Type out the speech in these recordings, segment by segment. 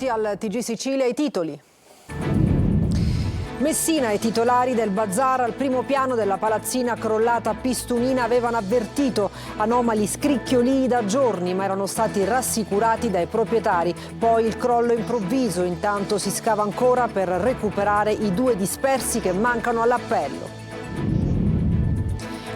Benvenuti al TG Sicilia, i titoli. Messina e i titolari del bazar al primo piano della palazzina crollata a Pistumina avevano avvertito anomali scricchiolii da giorni, ma erano stati rassicurati dai proprietari. Poi il crollo improvviso, intanto si scava ancora per recuperare i 2 dispersi che mancano all'appello.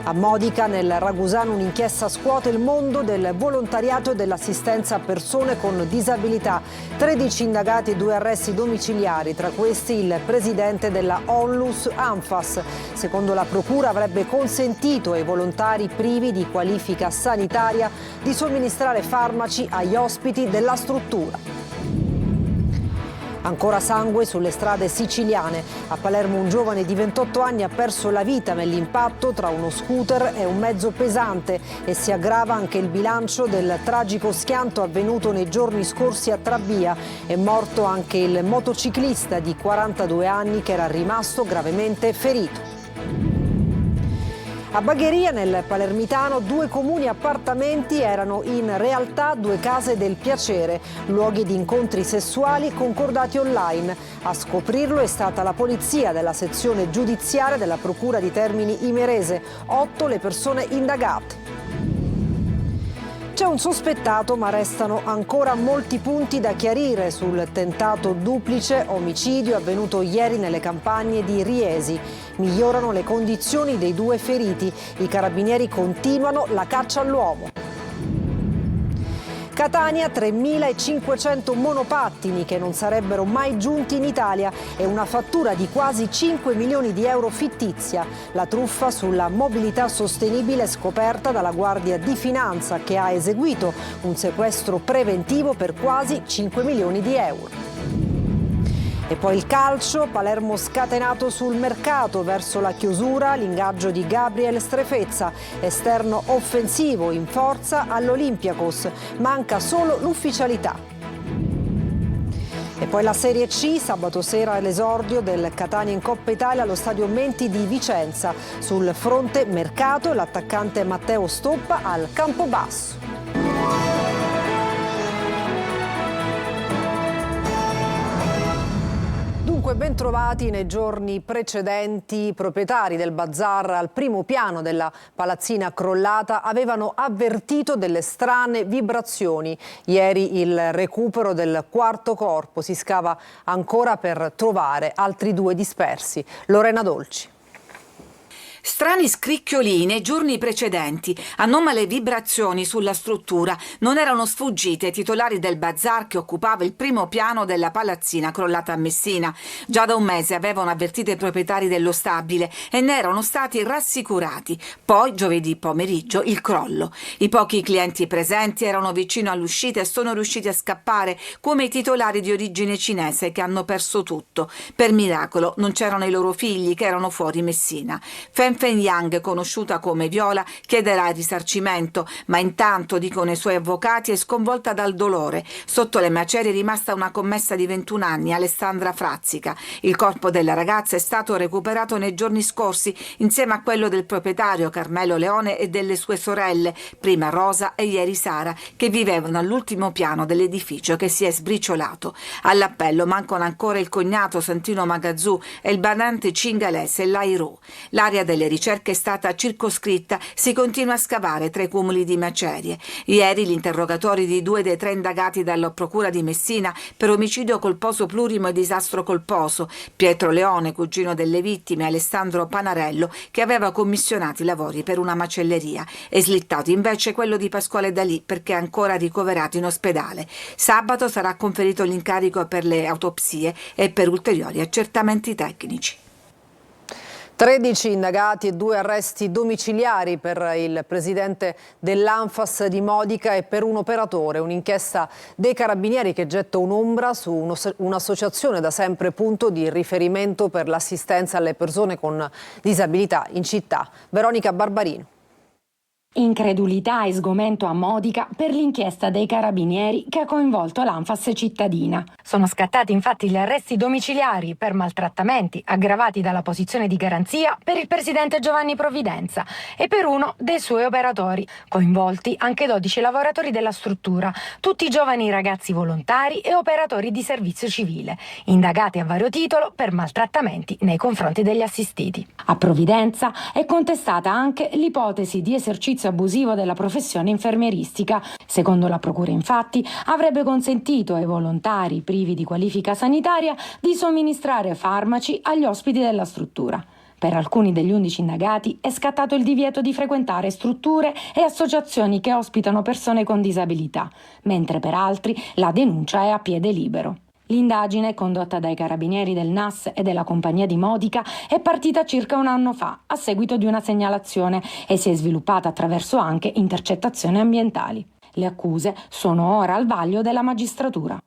A Modica, nel Ragusano, un'inchiesta scuote il mondo del volontariato e dell'assistenza a persone con disabilità. 13 indagati e 2 arresti domiciliari, tra questi il presidente della Onlus Anfas. Secondo la procura avrebbe consentito ai volontari privi di qualifica sanitaria di somministrare farmaci agli ospiti della struttura. Ancora sangue sulle strade siciliane. A Palermo un giovane di 28 anni ha perso la vita nell'impatto tra uno scooter e un mezzo pesante e si aggrava anche il bilancio del tragico schianto avvenuto nei giorni scorsi a Trabia. È morto anche il motociclista di 42 anni che era rimasto gravemente ferito. A Bagheria, nel Palermitano, 2 comuni appartamenti erano in realtà 2 case del piacere, luoghi di incontri sessuali concordati online. A scoprirlo è stata la polizia della sezione giudiziaria della Procura di Termini Imerese. 8 le persone indagate. C'è un sospettato, ma restano ancora molti punti da chiarire sul tentato duplice omicidio avvenuto ieri nelle campagne di Riesi. Migliorano le condizioni dei 2 feriti. I carabinieri continuano la caccia all'uomo. Catania, 3.500 monopattini che non sarebbero mai giunti in Italia e una fattura di quasi 5 milioni di euro fittizia. La truffa sulla mobilità sostenibile scoperta dalla Guardia di Finanza, che ha eseguito un sequestro preventivo per quasi 5 milioni di euro. E poi il calcio, Palermo scatenato sul mercato verso la chiusura, l'ingaggio di Gabriel Strefezza, esterno offensivo in forza all'Olympiakos, manca solo l'ufficialità. E poi la Serie C, sabato sera l'esordio del Catania in Coppa Italia allo stadio Menti di Vicenza. Sul fronte mercato l'attaccante Matteo Stoppa al Campobasso. Dunque, ben trovati. Nei giorni precedenti i proprietari del bazar al primo piano della palazzina crollata avevano avvertito delle strane vibrazioni. Ieri il recupero del 4° corpo, si scava ancora per trovare altri 2 dispersi. Lorena Dolci. Strani scricchiolii nei giorni precedenti, anomale vibrazioni sulla struttura non erano sfuggite ai titolari del bazar che occupava il primo piano della palazzina crollata a Messina. Già da un mese avevano avvertito i proprietari dello stabile e ne erano stati rassicurati. Poi, giovedì pomeriggio, il crollo. I pochi clienti presenti erano vicino all'uscita e sono riusciti a scappare come i titolari di origine cinese che hanno perso tutto. Per miracolo non c'erano i loro figli che erano fuori Messina. Fen Yang, conosciuta come Viola, chiederà il risarcimento, ma intanto, dicono i suoi avvocati, è sconvolta dal dolore. Sotto le macerie è rimasta una commessa di 21 anni, Alessandra Frazzica. Il corpo della ragazza è stato recuperato nei giorni scorsi insieme a quello del proprietario Carmelo Leone e delle sue sorelle, prima Rosa e ieri Sara, che vivevano all'ultimo piano dell'edificio che si è sbriciolato. All'appello mancano ancora il cognato Santino Magazzù e il badante cingalese Lairu. L'area delle ricerche è stata circoscritta, si continua a scavare tra i cumuli di macerie. Ieri gli interrogatori di 2 dei 3 indagati dalla procura di Messina per omicidio colposo plurimo e disastro colposo, Pietro Leone, cugino delle vittime, Alessandro Panarello, che aveva commissionato i lavori per una macelleria, e slittato invece quello di Pasquale Dalì perché è ancora ricoverato in ospedale. Sabato sarà conferito l'incarico per le autopsie e per ulteriori accertamenti tecnici. 13 indagati e 2 arresti domiciliari per il presidente dell'Anfas di Modica e per un operatore. Un'inchiesta dei carabinieri che getta un'ombra su un'associazione da sempre punto di riferimento per l'assistenza alle persone con disabilità in città. Veronica Barbarino. Incredulità e sgomento a Modica per l'inchiesta dei carabinieri che ha coinvolto l'Anfas cittadina. Sono scattati infatti gli arresti domiciliari per maltrattamenti aggravati dalla posizione di garanzia per il presidente Giovanni Provvidenza e per uno dei suoi operatori. Coinvolti anche 12 lavoratori della struttura, tutti giovani ragazzi volontari e operatori di servizio civile, indagati a vario titolo per maltrattamenti nei confronti degli assistiti. A Provvidenza è contestata anche l'ipotesi di esercizio abusivo della professione infermieristica. Secondo la procura, infatti, avrebbe consentito ai volontari privi di qualifica sanitaria di somministrare farmaci agli ospiti della struttura. Per alcuni degli 11 indagati è scattato il divieto di frequentare strutture e associazioni che ospitano persone con disabilità, mentre per altri la denuncia è a piede libero. L'indagine, condotta dai carabinieri del NAS e della compagnia di Modica, è partita circa un anno fa, a seguito di una segnalazione, e si è sviluppata attraverso anche intercettazioni ambientali. Le accuse sono ora al vaglio della magistratura.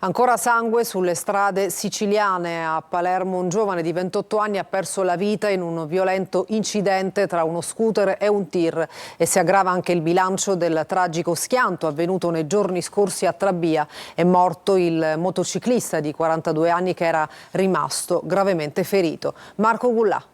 Ancora sangue sulle strade siciliane. A Palermo un giovane di 28 anni ha perso la vita in un violento incidente tra uno scooter e un tir, e si aggrava anche il bilancio del tragico schianto avvenuto nei giorni scorsi a Trabia. È morto il motociclista di 42 anni che era rimasto gravemente ferito. Marco Gullà.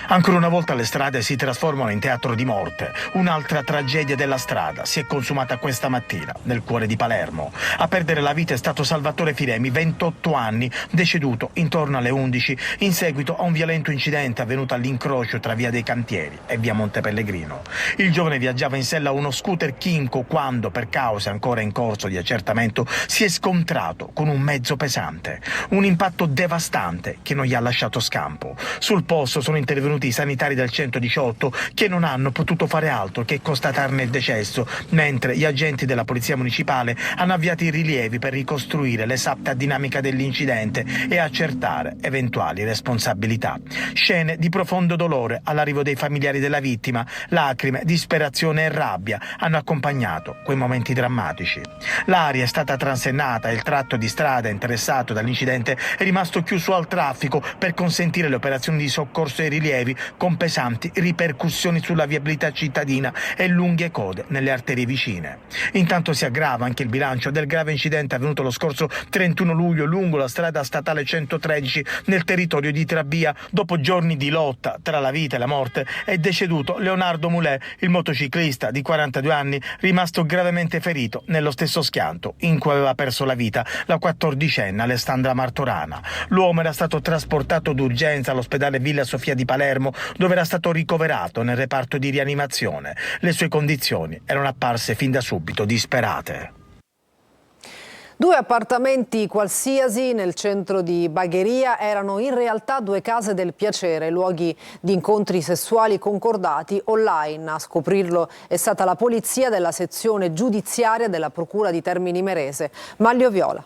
Ancora una volta le strade si trasformano in teatro di morte. Un'altra tragedia della strada si è consumata questa mattina nel cuore di Palermo. A perdere la vita è stato Salvatore Firemi, 28 anni, deceduto intorno alle 11 in seguito a un violento incidente avvenuto all'incrocio tra via dei Cantieri e via Monte Pellegrino. Il giovane viaggiava in sella a uno scooter Kinko quando, per cause ancora in corso di accertamento, si è scontrato con un mezzo pesante. Un impatto devastante che non gli ha lasciato scampo. Sul posto sono intervenuti i sanitari del 118 che non hanno potuto fare altro che constatarne il decesso, mentre gli agenti della polizia municipale hanno avviato i rilievi per ricostruire l'esatta dinamica dell'incidente e accertare eventuali responsabilità. Scene di profondo dolore all'arrivo dei familiari della vittima, lacrime, disperazione e rabbia hanno accompagnato quei momenti drammatici. L'aria è stata transennata e il tratto di strada interessato dall'incidente è rimasto chiuso al traffico per consentire le operazioni di soccorso e rilievi, con pesanti ripercussioni sulla viabilità cittadina e lunghe code nelle arterie vicine. Intanto si aggrava anche il bilancio del grave incidente avvenuto lo scorso 31 luglio lungo la strada statale 113 nel territorio di Trabia. Dopo giorni di lotta tra la vita e la morte è deceduto Leonardo Mulè, il motociclista di 42 anni rimasto gravemente ferito nello stesso schianto in cui aveva perso la vita la 14enne Alessandra Martorana. L'uomo era stato trasportato d'urgenza all'ospedale Villa Sofia di Palermo, dove era stato ricoverato nel reparto di rianimazione. Le sue condizioni erano apparse fin da subito disperate. 2 appartamenti qualsiasi nel centro di Bagheria erano in realtà 2 case del piacere, luoghi di incontri sessuali concordati online. A scoprirlo è stata la polizia della sezione giudiziaria della Procura di Termini Imerese. Maglio Viola.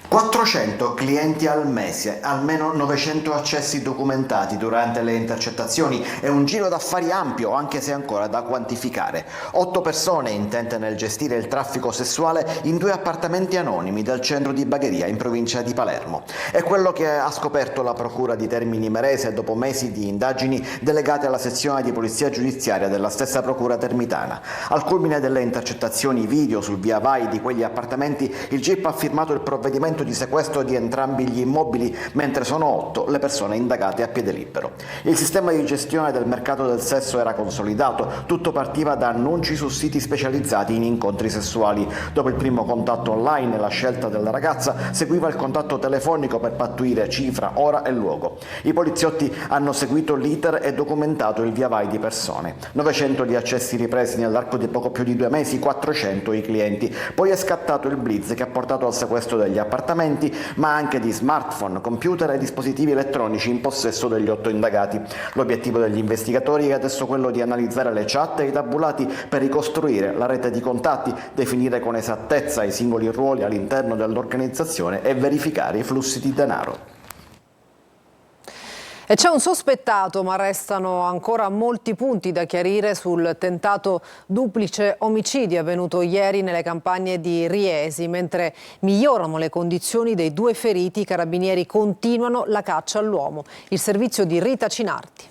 400 clienti al mese, almeno 900 accessi documentati durante le intercettazioni e un giro d'affari ampio, anche se ancora da quantificare. 8 persone intente nel gestire il traffico sessuale in 2 appartamenti anonimi del centro di Bagheria in provincia di Palermo. È quello che ha scoperto la Procura di Termini Imerese dopo mesi di indagini delegate alla sezione di polizia giudiziaria della stessa Procura termitana. Al culmine delle intercettazioni video sul via vai di quegli appartamenti, il GIP ha firmato il provvedimento di sequestro di entrambi gli immobili, mentre sono 8 le persone indagate a piede libero. Il sistema di gestione del mercato del sesso era consolidato, tutto partiva da annunci su siti specializzati in incontri sessuali. Dopo il primo contatto online e la scelta della ragazza, seguiva il contatto telefonico per pattuire cifra, ora e luogo. I poliziotti hanno seguito l'iter e documentato il via vai di persone. 900 gli accessi ripresi nell'arco di poco più di 2 mesi, 400 i clienti. Poi è scattato il blitz che ha portato al sequestro degli appartamenti, ma anche di smartphone, computer e dispositivi elettronici in possesso degli 8 indagati. L'obiettivo degli investigatori è adesso quello di analizzare le chat e i tabulati per ricostruire la rete di contatti, definire con esattezza i singoli ruoli all'interno dell'organizzazione e verificare i flussi di denaro. E c'è un sospettato, ma restano ancora molti punti da chiarire sul tentato duplice omicidio avvenuto ieri nelle campagne di Riesi. Mentre migliorano le condizioni dei 2 feriti, i carabinieri continuano la caccia all'uomo. Il servizio di Rita Cinardi.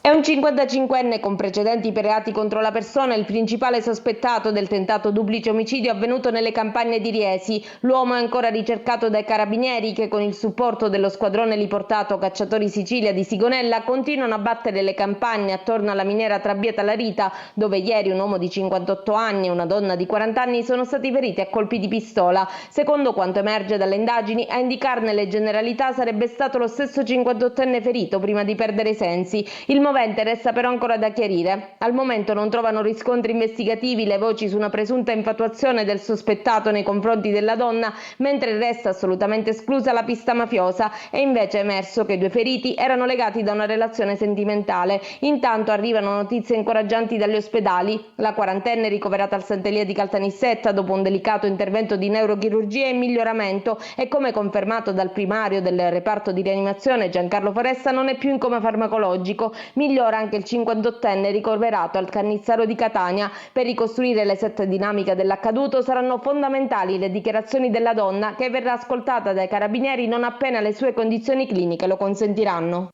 È un 55enne con precedenti per reati contro la persona, il principale sospettato del tentato duplice omicidio avvenuto nelle campagne di Riesi. L'uomo è ancora ricercato dai carabinieri che, con il supporto dello squadrone eliportato Cacciatori Sicilia di Sigonella, continuano a battere le campagne attorno alla miniera Trabbieta La Rita, dove ieri un uomo di 58 anni e una donna di 40 anni sono stati feriti a colpi di pistola. Secondo quanto emerge dalle indagini, a indicarne le generalità sarebbe stato lo stesso 58enne ferito prima di perdere i sensi. Il movente resta però ancora da chiarire. Al momento non trovano riscontri investigativi le voci su una presunta infatuazione del sospettato nei confronti della donna, mentre resta assolutamente esclusa la pista mafiosa. È invece emerso che i due feriti erano legati da una relazione sentimentale. Intanto arrivano notizie incoraggianti dagli ospedali. La quarantenne, ricoverata al Sant'Elia di Caltanissetta dopo un delicato intervento di neurochirurgia, è in miglioramento e, come confermato dal primario del reparto di rianimazione Giancarlo Foresta, non è più in coma farmacologico. Migliora anche il 58enne ricoverato al Cannizzaro di Catania. Per ricostruire l'esatta dinamica dell'accaduto saranno fondamentali le dichiarazioni della donna, che verrà ascoltata dai carabinieri non appena le sue condizioni cliniche lo consentiranno.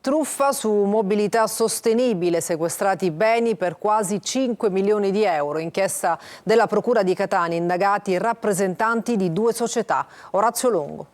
Truffa su mobilità sostenibile, sequestrati beni per quasi 5 milioni di euro. Inchiesta della Procura di Catania, indagati rappresentanti di 2 società. Orazio Longo.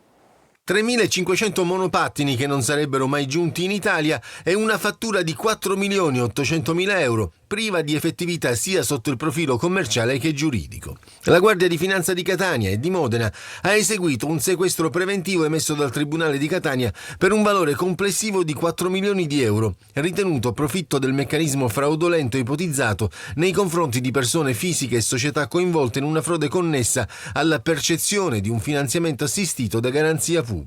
3.500 monopattini che non sarebbero mai giunti in Italia e una fattura di 4.800.000 euro, priva di effettività sia sotto il profilo commerciale che giuridico. La Guardia di Finanza di Catania e di Modena ha eseguito un sequestro preventivo emesso dal Tribunale di Catania per un valore complessivo di 4 milioni di euro, ritenuto profitto del meccanismo fraudolento ipotizzato nei confronti di persone fisiche e società coinvolte in una frode connessa alla percezione di un finanziamento assistito da garanzia pubblica.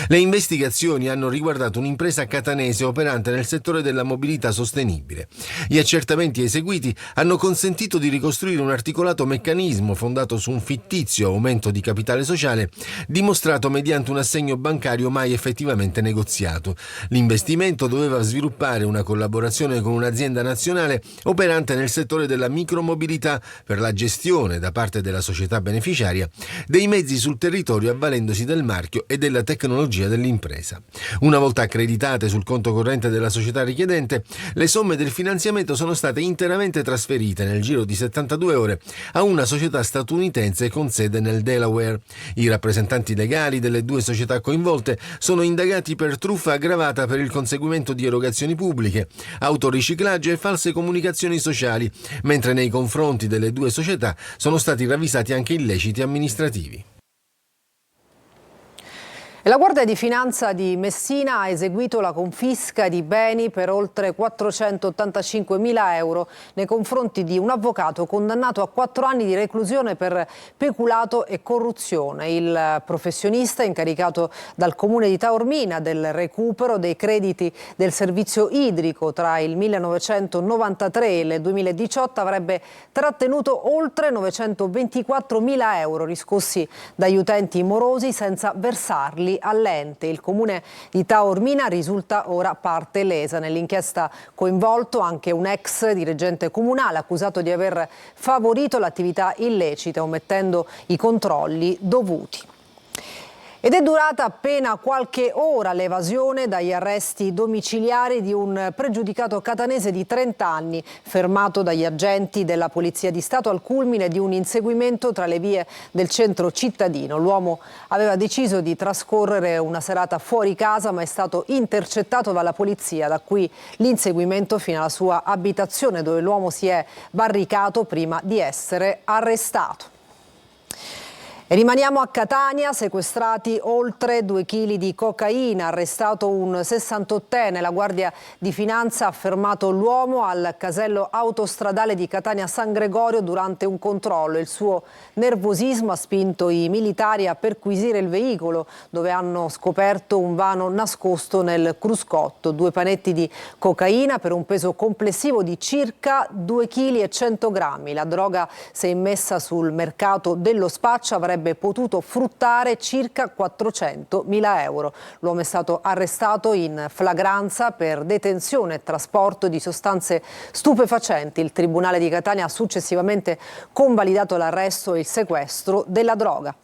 Le investigazioni hanno riguardato un'impresa catanese operante nel settore della mobilità sostenibile. Gli accertamenti eseguiti hanno consentito di ricostruire un articolato meccanismo fondato su un fittizio aumento di capitale sociale dimostrato mediante un assegno bancario mai effettivamente negoziato. L'investimento doveva sviluppare una collaborazione con un'azienda nazionale operante nel settore della micromobilità per la gestione da parte della società beneficiaria dei mezzi sul territorio avvalendosi del marchio e della tecnologia dell'impresa. Una volta accreditate sul conto corrente della società richiedente, le somme del finanziamento sono state interamente trasferite nel giro di 72 ore a una società statunitense con sede nel Delaware. I rappresentanti legali delle 2 società coinvolte sono indagati per truffa aggravata per il conseguimento di erogazioni pubbliche, autoriciclaggio e false comunicazioni sociali, mentre nei confronti delle 2 società sono stati ravvisati anche illeciti amministrativi. La Guardia di Finanza di Messina ha eseguito la confisca di beni per oltre 485.000 euro nei confronti di un avvocato condannato a 4 anni di reclusione per peculato e corruzione. Il professionista, incaricato dal Comune di Taormina del recupero dei crediti del servizio idrico tra il 1993 e il 2018, avrebbe trattenuto oltre 924.000 euro riscossi dagli utenti morosi senza versarli all'ente. Il Comune di Taormina risulta ora parte lesa. Nell'inchiesta coinvolto anche un ex dirigente comunale accusato di aver favorito l'attività illecita omettendo i controlli dovuti. Ed è durata appena qualche ora l'evasione dagli arresti domiciliari di un pregiudicato catanese di 30 anni, fermato dagli agenti della Polizia di Stato al culmine di un inseguimento tra le vie del centro cittadino. L'uomo aveva deciso di trascorrere una serata fuori casa, ma è stato intercettato dalla polizia, da qui l'inseguimento fino alla sua abitazione, dove l'uomo si è barricato prima di essere arrestato. E rimaniamo a Catania, sequestrati oltre 2 chili di cocaina, arrestato un 68enne. La Guardia di Finanza ha fermato l'uomo al casello autostradale di Catania San Gregorio durante un controllo. Il suo nervosismo ha spinto i militari a perquisire il veicolo, dove hanno scoperto un vano nascosto nel cruscotto, 2 panetti di cocaina per un peso complessivo di circa 2,1 kg. La droga, se immessa sul mercato dello spaccio, avrebbe potuto fruttare circa 400.000 euro. L'uomo è stato arrestato in flagranza per detenzione e trasporto di sostanze stupefacenti. Il Tribunale di Catania ha successivamente convalidato l'arresto e il sequestro della droga.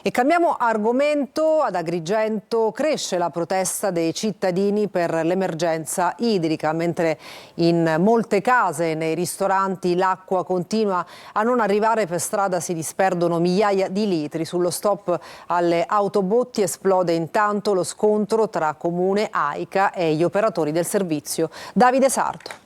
E cambiamo argomento. Ad Agrigento cresce la protesta dei cittadini per l'emergenza idrica, mentre in molte case e nei ristoranti l'acqua continua a non arrivare. Per strada si disperdono migliaia di litri. Sullo stop alle autobotti esplode intanto lo scontro tra Comune, AICA e gli operatori del servizio. Davide Sarto.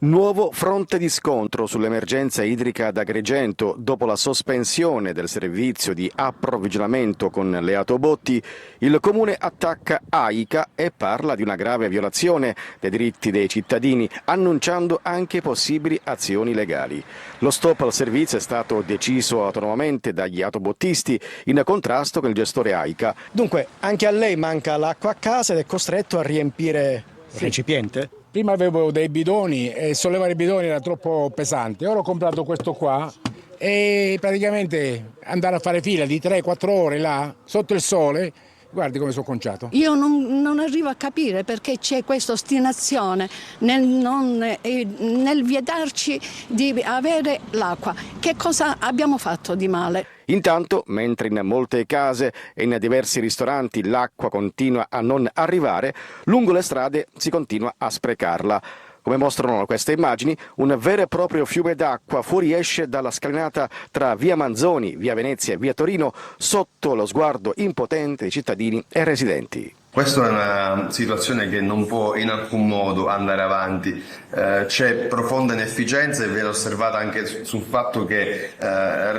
Nuovo fronte di scontro sull'emergenza idrica ad Agrigento. Dopo la sospensione del servizio di approvvigionamento con le autobotti, il Comune attacca AICA e parla di una grave violazione dei diritti dei cittadini, annunciando anche possibili azioni legali. Lo stop al servizio è stato deciso autonomamente dagli autobottisti in contrasto con il gestore AICA. Dunque, anche a lei manca l'acqua a casa ed è costretto a riempire il recipiente? Prima avevo dei bidoni e sollevare i bidoni era troppo pesante, ora ho comprato questo qua e praticamente andare a fare fila di 3-4 ore là sotto il sole, guardi come sono conciato. Io non arrivo a capire perché c'è questa ostinazione nel vietarci di avere l'acqua. Che cosa abbiamo fatto di male? Intanto, mentre in molte case e in diversi ristoranti l'acqua continua a non arrivare, lungo le strade si continua a sprecarla. Come mostrano queste immagini, un vero e proprio fiume d'acqua fuoriesce dalla scalinata tra via Manzoni, via Venezia e via Torino, sotto lo sguardo impotente di cittadini e residenti. Questa è una situazione che non può in alcun modo andare avanti, c'è profonda inefficienza e viene osservata anche sul fatto che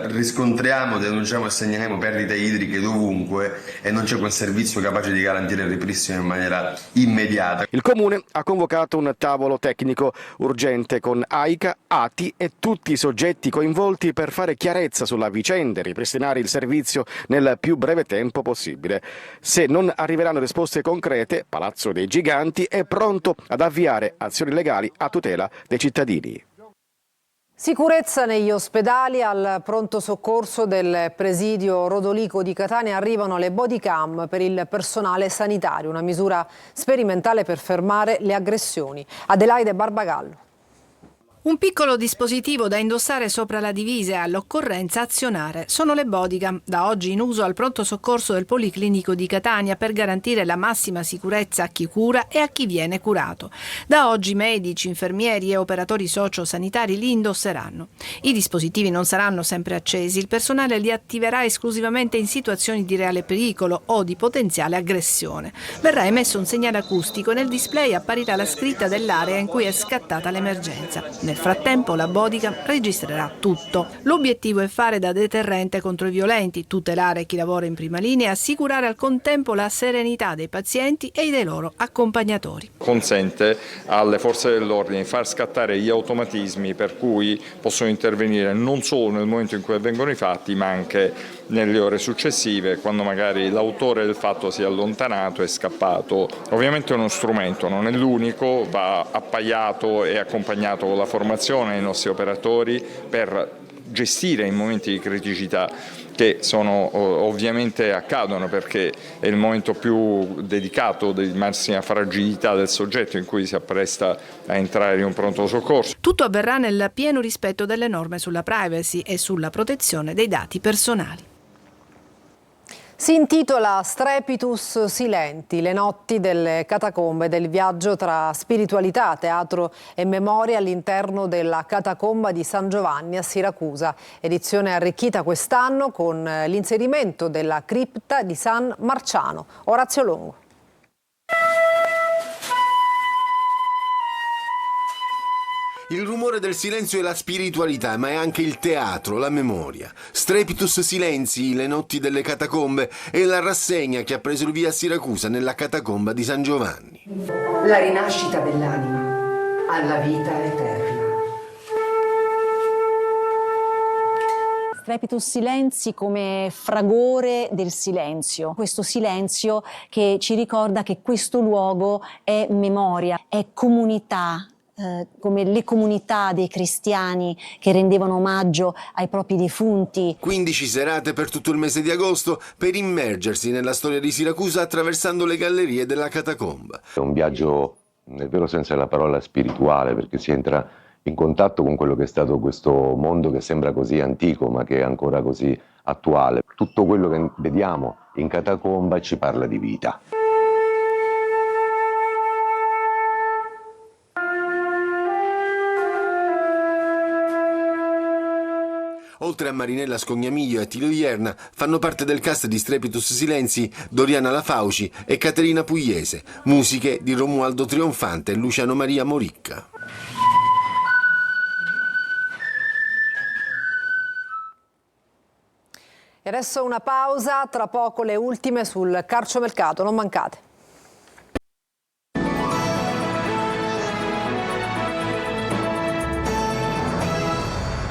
riscontriamo, denunciamo e segnaliamo perdite idriche dovunque e non c'è quel servizio capace di garantire il ripristino in maniera immediata. Il Comune ha convocato un tavolo tecnico urgente con AICA, ATI e tutti i soggetti coinvolti per fare chiarezza sulla vicenda e ripristinare il servizio nel più breve tempo possibile. Se non arriveranno risposte concrete, Palazzo dei Giganti è pronto ad avviare azioni legali a tutela dei cittadini. Sicurezza negli ospedali. Al pronto soccorso del presidio Rodolico di Catania arrivano le body cam per il personale sanitario, una misura sperimentale per fermare le aggressioni. Adelaide Barbagallo. Un piccolo dispositivo da indossare sopra la divisa e all'occorrenza azionare. Sono le bodycam, da oggi in uso al pronto soccorso del Policlinico di Catania per garantire la massima sicurezza a chi cura e a chi viene curato. Da oggi medici, infermieri e operatori sociosanitari li indosseranno. I dispositivi non saranno sempre accesi, il personale li attiverà esclusivamente in situazioni di reale pericolo o di potenziale aggressione. Verrà emesso un segnale acustico e nel display apparirà la scritta dell'area in cui è scattata l'emergenza. Nel frattempo la bodycam registrerà tutto. L'obiettivo è fare da deterrente contro i violenti, tutelare chi lavora in prima linea e assicurare al contempo la serenità dei pazienti e dei loro accompagnatori. Consente alle forze dell'ordine di far scattare gli automatismi per cui possono intervenire non solo nel momento in cui avvengono i fatti, ma anche nelle ore successive, quando magari l'autore del fatto si è allontanato e scappato. Ovviamente è uno strumento, non è l'unico, va appaiato e accompagnato con la formazione dei nostri operatori per gestire i momenti di criticità che sono ovviamente accadono perché è il momento più dedicato di massima fragilità del soggetto in cui si appresta a entrare in un pronto soccorso. Tutto avverrà nel pieno rispetto delle norme sulla privacy e sulla protezione dei dati personali. Si intitola Strepitus Silenti, le notti delle catacombe, del viaggio tra spiritualità, teatro e memoria all'interno della catacomba di San Giovanni a Siracusa. Edizione arricchita quest'anno con l'inserimento della cripta di San Marciano. Orazio Longo. Il rumore del silenzio è la spiritualità, ma è anche il teatro, la memoria. Strepitus Silenzi, le notti delle catacombe, è la rassegna che ha preso il via a Siracusa nella catacomba di San Giovanni. La rinascita dell'anima alla vita eterna. Strepitus Silenzi come fragore del silenzio, questo silenzio che ci ricorda che questo luogo è memoria, è comunità, come le comunità dei cristiani che rendevano omaggio ai propri defunti. 15 serate per tutto il mese di agosto per immergersi nella storia di Siracusa attraversando le gallerie della catacomba. È un viaggio nel vero senso della parola spirituale, perché si entra in contatto con quello che è stato questo mondo che sembra così antico ma che è ancora così attuale. Tutto quello che vediamo in catacomba ci parla di vita. Oltre a Marinella Scognamiglio e Attilio Ierna, fanno parte del cast di Strepitus Silenzi Doriana Lafauci e Caterina Pugliese, musiche di Romualdo Trionfante e Luciano Maria Moricca. E adesso una pausa, tra poco le ultime sul calciomercato, non mancate.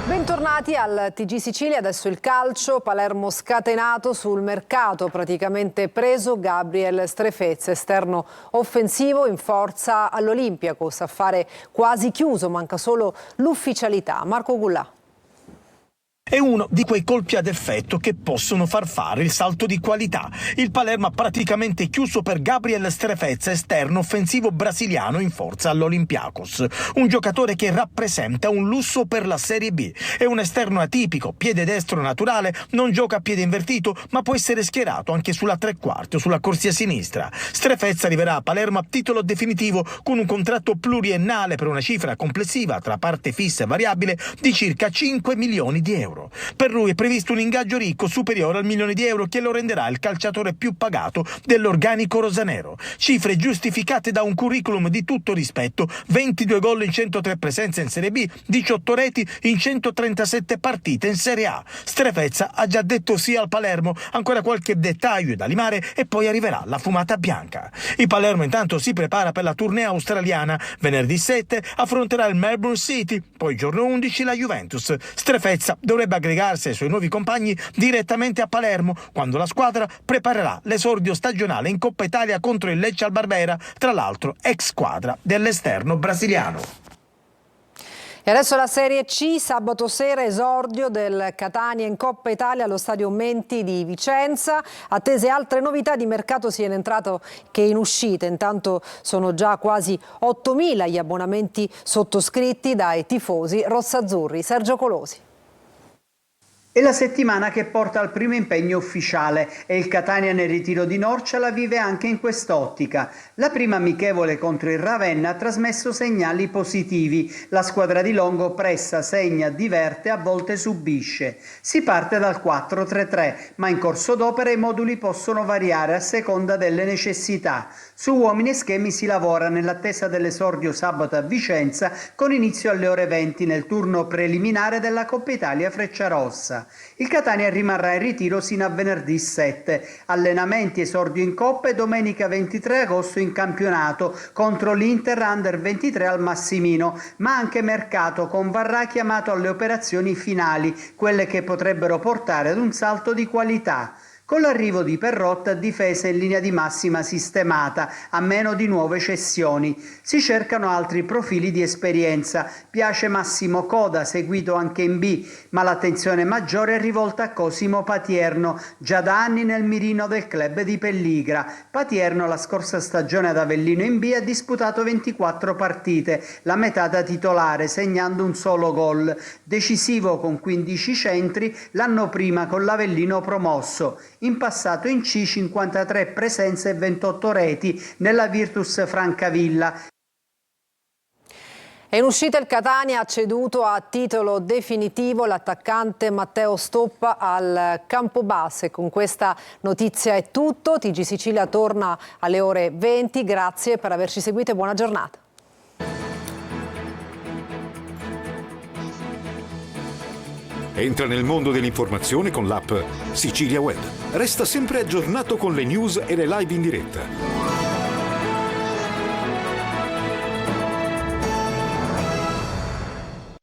Bentornati al TG Sicilia, adesso il calcio, Palermo scatenato sul mercato, praticamente preso Gabriel Strefez, esterno offensivo in forza all'Olympiakos, affare quasi chiuso, manca solo l'ufficialità. Marco Gullà. È uno di quei colpi ad effetto che possono far fare il salto di qualità. Il Palermo ha praticamente chiuso per Gabriel Strefez, esterno offensivo brasiliano in forza all'Olympiakos. Un giocatore che rappresenta un lusso per la Serie B. È un esterno atipico, piede destro naturale, non gioca a piede invertito, ma può essere schierato anche sulla tre quarti o sulla corsia sinistra. Strefez arriverà a Palermo a titolo definitivo con un contratto pluriennale per una cifra complessiva tra parte fissa e variabile di circa 5 milioni di euro. Per lui è previsto un ingaggio ricco superiore al €1.000.000 che lo renderà il calciatore più pagato dell'organico rosanero. Cifre giustificate da un curriculum di tutto rispetto: 22 gol in 103 presenze in Serie B, 18 reti in 137 partite in Serie A. Strefez ha già detto sì al Palermo, ancora qualche dettaglio da limare e poi arriverà la fumata bianca. Il Palermo intanto si prepara per la tournée australiana. Venerdì 7 affronterà il Melbourne City, poi giorno 11 la Juventus. Strefez dovrebbe aggregarsi ai suoi nuovi compagni direttamente a Palermo quando la squadra preparerà l'esordio stagionale in Coppa Italia contro il Lecce al Barbera, tra l'altro ex squadra dell'esterno brasiliano. E adesso la Serie C, sabato sera esordio del Catania in Coppa Italia allo Stadio Menti di Vicenza. Attese altre novità di mercato sia in entrata che in uscita. Intanto sono già quasi 8.000 gli abbonamenti sottoscritti dai tifosi rossazzurri. Sergio Colosi. È la settimana che porta al primo impegno ufficiale e il Catania nel ritiro di Norcia la vive anche in quest'ottica. La prima amichevole contro il Ravenna ha trasmesso segnali positivi. La squadra di Longo pressa, segna, diverte, a volte subisce. Si parte dal 4-3-3, ma in corso d'opera i moduli possono variare a seconda delle necessità. Su uomini e schemi si lavora nell'attesa dell'esordio sabato a Vicenza con inizio alle ore 20 nel turno preliminare della Coppa Italia Frecciarossa. Il Catania rimarrà in ritiro sino a venerdì 7. Allenamenti, esordio in Coppa e domenica 23 agosto in campionato contro l'Inter Under 23 al Massimino, ma anche mercato con Varrà chiamato alle operazioni finali, quelle che potrebbero portare ad un salto di qualità. Con l'arrivo di Perrotta, difesa in linea di massima sistemata, a meno di nuove cessioni. Si cercano altri profili di esperienza. Piace Massimo Coda, seguito anche in B, ma l'attenzione maggiore è rivolta a Cosimo Patierno, già da anni nel mirino del club di Pelligra. Patierno la scorsa stagione ad Avellino in B ha disputato 24 partite, la metà da titolare, segnando un solo gol. Decisivo con 15 centri, l'anno prima con l'Avellino promosso. In passato in C 53 presenze e 28 reti nella Virtus Francavilla. E in uscita il Catania ha ceduto a titolo definitivo l'attaccante Matteo Stoppa al Campobasso. E con questa notizia è tutto. TG Sicilia torna alle ore 20. Grazie per averci seguito e buona giornata. Entra nel mondo dell'informazione con l'app Sicilia Web. Resta sempre aggiornato con le news e le live in diretta.